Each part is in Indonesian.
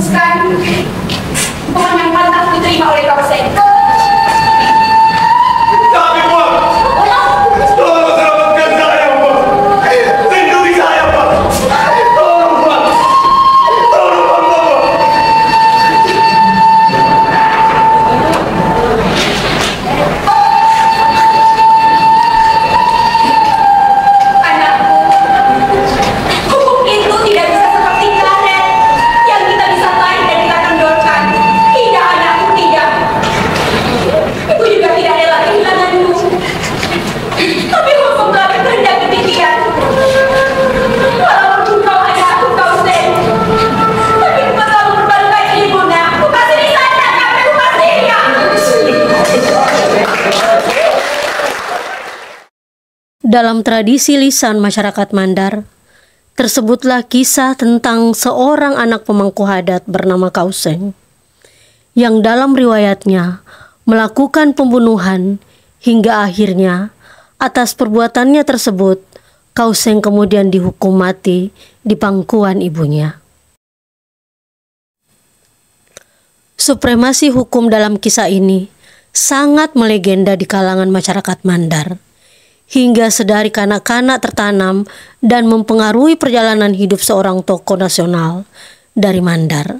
memutuskan hukuman yang pantas diterima oleh Kau Seng. Tapi Pak, tolong selamatkan saya Pak. Lindungi saya Pak. Tolong Pak. Tolong Pak. Anakku, hukum itu tidak bisa seperti karet yang kita bisa tarik dan kita kendorkan. Tidak, anakku, tidak. Ibu juga tidak rela kehilanganmu. Tapi hukum telah berkehendak demikian. Walaupun kau anakku, Kau Seng, tapi engkau selalu berbantai ibu, nak. Buka sini saja, kami buka sini, ya. Dalam tradisi lisan masyarakat Mandar, tersebutlah kisah tentang seorang anak pemangku adat bernama Kau Seng, yang dalam riwayatnya melakukan pembunuhan hingga akhirnya atas perbuatannya tersebut, Kau Seng kemudian dihukum mati di pangkuan ibunya. Supremasi hukum dalam kisah ini sangat melegenda di kalangan masyarakat Mandar, hingga sedari kanak-kanak tertanam dan mempengaruhi perjalanan hidup seorang tokoh nasional dari Mandar,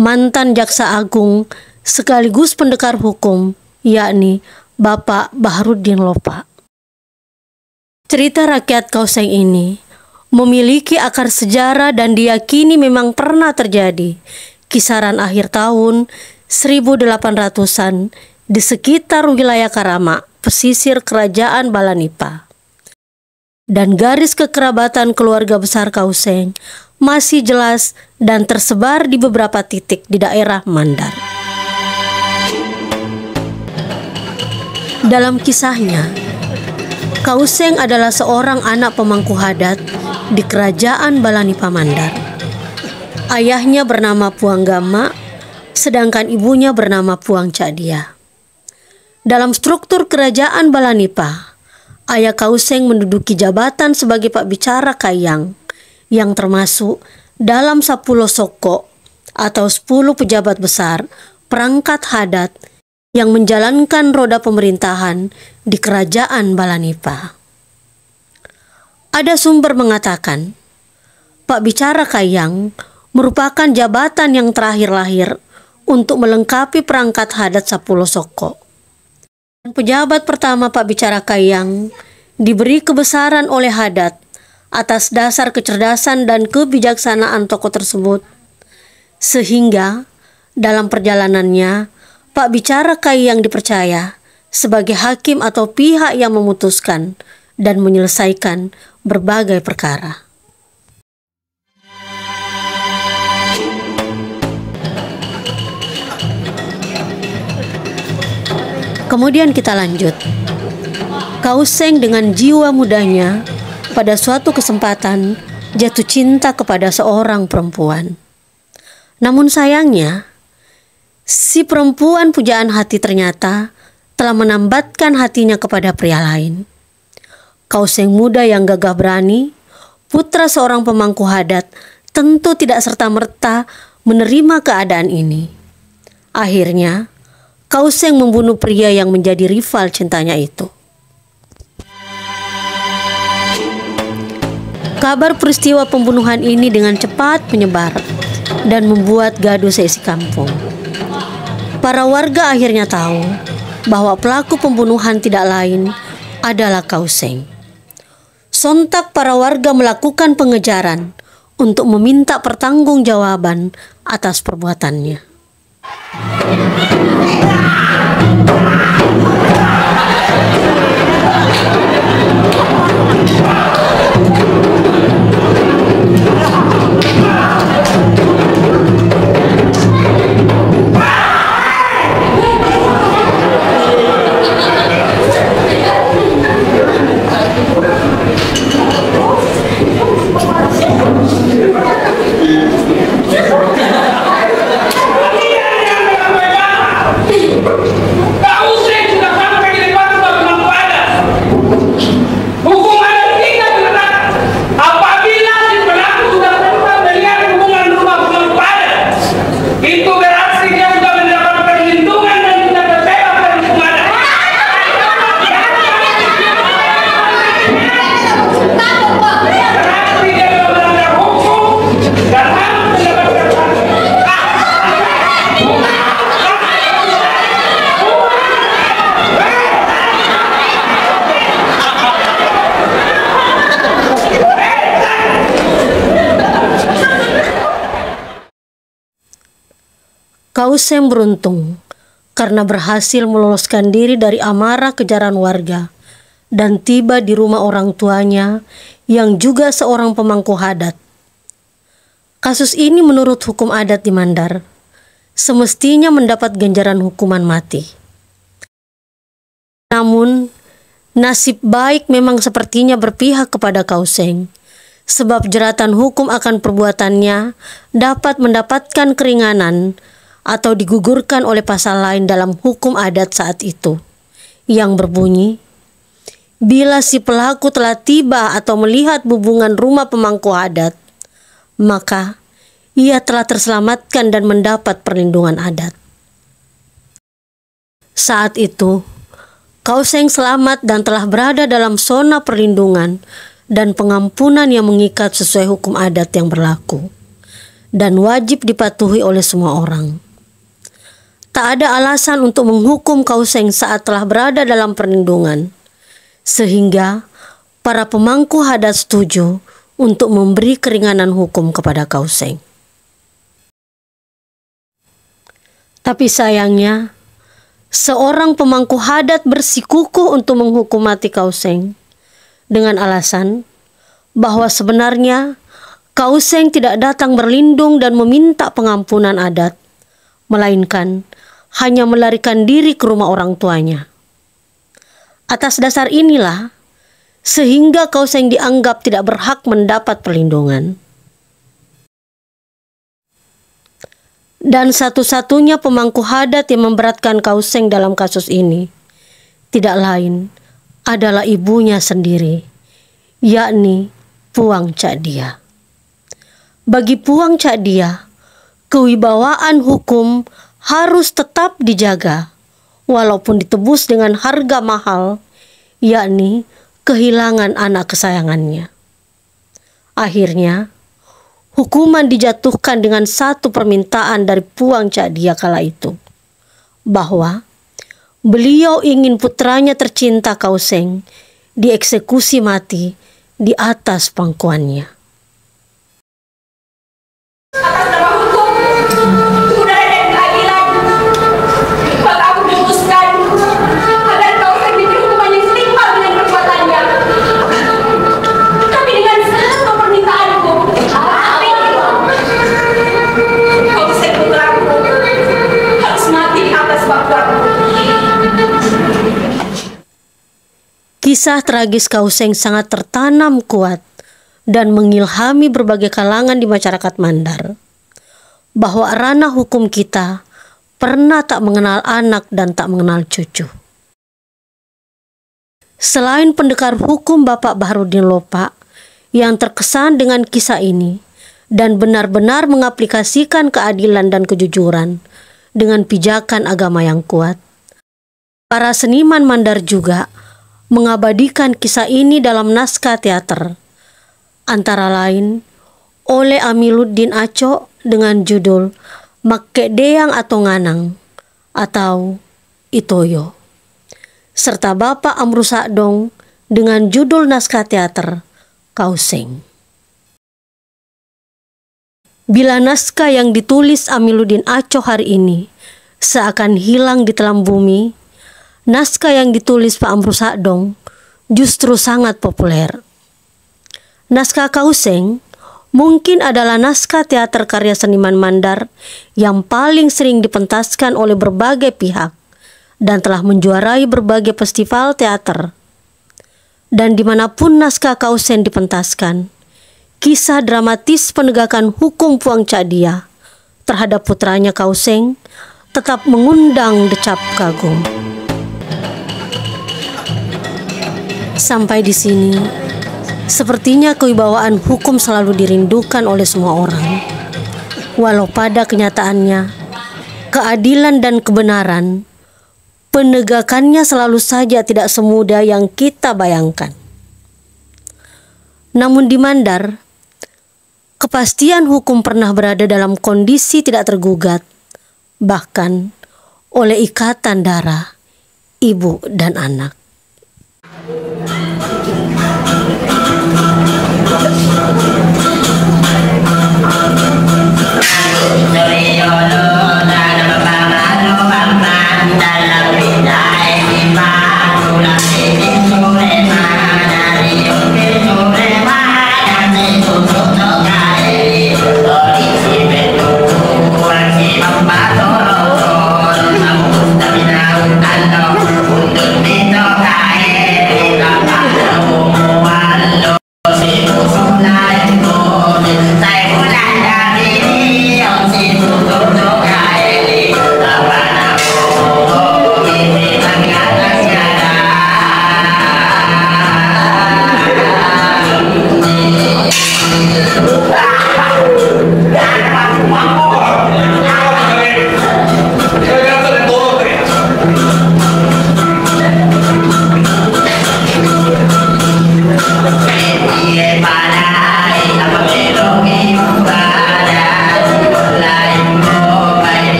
mantan Jaksa Agung sekaligus pendekar hukum, yakni Bapak Baharudin Lopa. Cerita rakyat Kau Seng ini memiliki akar sejarah dan diyakini memang pernah terjadi kisaran akhir tahun 1800-an di sekitar wilayah Karamak, pesisir kerajaan Balanipa. Dan garis kekerabatan keluarga besar Kau Seng masih jelas dan tersebar di beberapa titik di daerah Mandar. Dalam kisahnya, Kau Seng adalah seorang anak pemangku adat di kerajaan Balanipa Mandar. Ayahnya bernama Puang Gama, sedangkan ibunya bernama Puang Cadia. Dalam struktur kerajaan Balanipa, ayah Kau Seng menduduki jabatan sebagai Pak Bicara Kayang, yang termasuk dalam 10 soko atau 10 pejabat besar perangkat adat yang menjalankan roda pemerintahan di kerajaan Balanipa. Ada sumber mengatakan, Pak Bicara Kayang merupakan jabatan yang terakhir lahir untuk melengkapi perangkat adat 10 soko. Pejabat pertama Pak Bicara Kayang diberi kebesaran oleh adat atas dasar kecerdasan dan kebijaksanaan tokoh tersebut, sehingga dalam perjalanannya Pak Bicara Kayang dipercaya sebagai hakim atau pihak yang memutuskan dan menyelesaikan berbagai perkara. Kemudian kita lanjut. Kau Seng dengan jiwa mudanya pada suatu kesempatan jatuh cinta kepada seorang perempuan. Namun sayangnya, si perempuan pujaan hati ternyata telah menambatkan hatinya kepada pria lain. Kau Seng muda yang gagah berani, putra seorang pemangku adat, tentu tidak serta-merta menerima keadaan ini. Akhirnya, Kau Seng membunuh pria yang menjadi rival cintanya itu. Kabar peristiwa pembunuhan ini dengan cepat menyebar dan membuat gaduh seisi kampung. Para warga akhirnya tahu bahwa pelaku pembunuhan tidak lain adalah Kau Seng. Sontak para warga melakukan pengejaran untuk meminta pertanggungjawaban atas perbuatannya. Kau Seng sudah sampai di depan Kauseng beruntung karena berhasil meloloskan diri dari amarah kejaran warga dan tiba di rumah orang tuanya yang juga seorang pemangku adat. Kasus ini menurut hukum adat di Mandar semestinya mendapat ganjaran hukuman mati. Namun, nasib baik memang sepertinya berpihak kepada Kauseng, sebab jeratan hukum akan perbuatannya dapat mendapatkan keringanan atau digugurkan oleh pasal lain dalam hukum adat saat itu, yang berbunyi, bila si pelaku telah tiba atau melihat bubungan rumah pemangku adat, maka ia telah terselamatkan dan mendapat perlindungan adat. Saat itu, Kauseng selamat dan telah berada dalam zona perlindungan dan pengampunan yang mengikat sesuai hukum adat yang berlaku dan wajib dipatuhi oleh semua orang. Tak ada alasan untuk menghukum Kauseng saat telah berada dalam perlindungan, sehingga para pemangku adat setuju untuk memberi keringanan hukum kepada Kauseng. Tapi sayangnya, seorang pemangku adat bersikukuh untuk menghukum mati Kauseng dengan alasan bahwa sebenarnya Kauseng tidak datang berlindung dan meminta pengampunan adat, melainkan hanya melarikan diri ke rumah orang tuanya. Atas dasar inilah, sehingga Kauseng dianggap tidak berhak mendapat perlindungan. Dan satu-satunya pemangku adat yang memberatkan Kauseng dalam kasus ini tidak lain adalah ibunya sendiri, yakni Puang Cak Dia. Bagi Puang Cak Dia, kewibawaan hukum harus tetap dijaga, walaupun ditebus dengan harga mahal, yakni kehilangan anak kesayangannya. Akhirnya, hukuman dijatuhkan dengan satu permintaan dari Puang Cak Dia kala itu, bahwa beliau ingin putranya tercinta Kauseng dieksekusi mati di atas pangkuannya. Atas nama hukum, kemudahan dan keadilan, maka aku memutuskan agar Kauseng diberi hukuman yang setimpal dengan perbuatannya. Tapi dengan satu permintaanku, Kauseng putraku harus mati di atas pangkuanku. Kisah tragis Kauseng sangat tertanam kuat dan mengilhami berbagai kalangan di masyarakat Mandar, bahwa ranah hukum kita pernah tak mengenal anak dan tak mengenal cucu. Selain pendekar hukum Bapak Baharudin Lopa yang terkesan dengan kisah ini dan benar-benar mengaplikasikan keadilan dan kejujuran dengan pijakan agama yang kuat, para seniman Mandar juga mengabadikan kisah ini dalam naskah teater, antara lain oleh Amiluddin Aco dengan judul Make Deyang atau Nganang atau Itoyo, serta Bapak Amru Sakdong dengan judul naskah teater Kauseng. Bila naskah yang ditulis Amiluddin Aco hari ini seakan hilang di telan bumi, naskah yang ditulis Pak Amru Sakdong justru sangat populer. Naskah Kauseng mungkin adalah naskah teater karya seniman Mandar yang paling sering dipentaskan oleh berbagai pihak dan telah menjuarai berbagai festival teater. Dan dimanapun naskah Kauseng dipentaskan, kisah dramatis penegakan hukum Puang Cak Dia terhadap putranya Kauseng tetap mengundang decap kagum. Sampai di sini, sepertinya kewibawaan hukum selalu dirindukan oleh semua orang. Walau pada kenyataannya, keadilan dan kebenaran, penegakannya selalu saja tidak semudah yang kita bayangkan. Namun di Mandar, kepastian hukum pernah berada dalam kondisi tidak tergugat, bahkan oleh ikatan darah ibu dan anak. Dari Allah Nah,